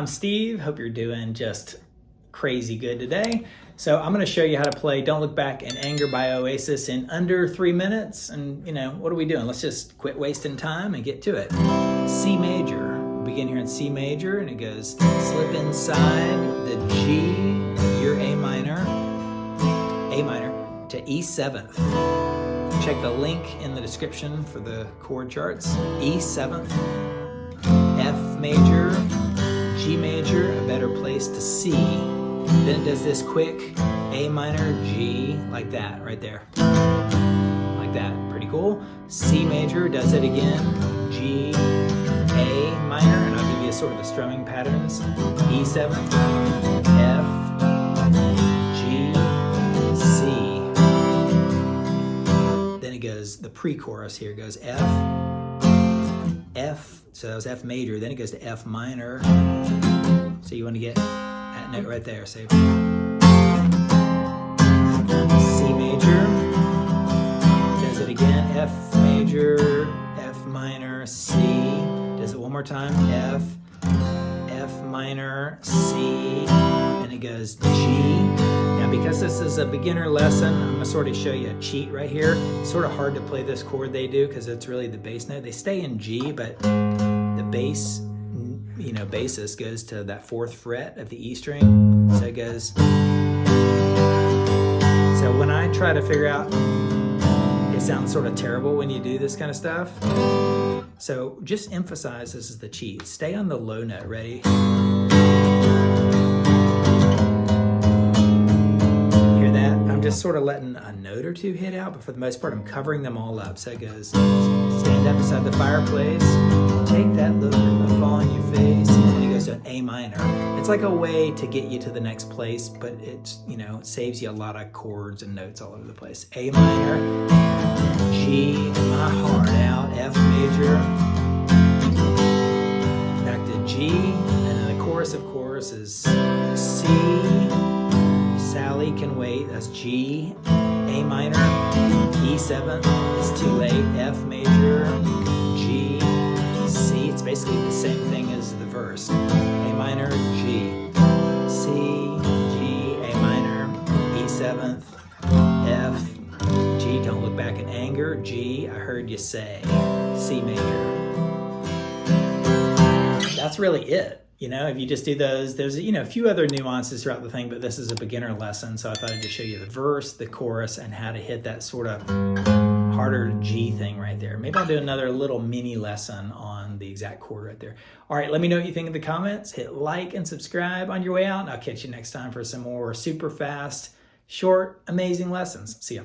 I'm Steve. Hope you're doing just crazy good today. So I'm going to show you how to play Don't Look Back in Anger by Oasis in under 3 minutes. And what are we doing? Let's just quit wasting time and get to it. C major. We'll begin here in C major, and it goes slip inside the G, your A minor, to E7th. Check the link in the description for the chord charts. E7th, F major, G major, a better place to C. Then it does this quick A minor, G, like that, right there. Like that, pretty cool. C major does it again, G, A minor, and I'll give you sort of the strumming patterns. E7, F, G, C. Then it goes, the pre-chorus here goes F, F, so that was F major, then it goes to F minor. So you want to get that note right there. Say C major, does it again, F major, F minor, C, does it one more time, F, F minor, C, and it goes G. Now because this is a beginner lesson, I'm going to sort of show you a cheat right here. It's sort of hard to play this chord they do because it's really the bass note. They stay in G, but the bass, bassist goes to that 4th fret of the E string. So it goes. So when I try to figure out, it sounds sort of terrible when you do this kind of stuff. So just emphasize this is the cheat. Stay on the low note. Ready? Hear that? I'm just sort of letting a note or two hit out, but for the most part, I'm covering them all up. So it goes, stand up beside the fireplace, take that look and fall on your face, and then it goes to an A minor. It's like a way to get you to the next place, but it saves you a lot of chords and notes all over the place. A minor, G, my heart out, F major, back to G, and then the chorus, of course, is C, Sally can wait, that's G, A minor, E7, it's too late, F major, G, C, it's basically the same thing as the verse. A minor, G, C, G, A minor, E7th, F, G, don't look back in anger, G, I heard you say, C major. That's really it. If you just do those, there's a few other nuances throughout the thing, but this is a beginner lesson, so I thought I'd just show you the verse, the chorus, and how to hit that sort of harder G thing right there. Maybe I'll do another little mini lesson on the exact chord right there. All right, let me know what you think in the comments. Hit like and subscribe on your way out, and I'll catch you next time for some more super fast, short, amazing lessons. See ya.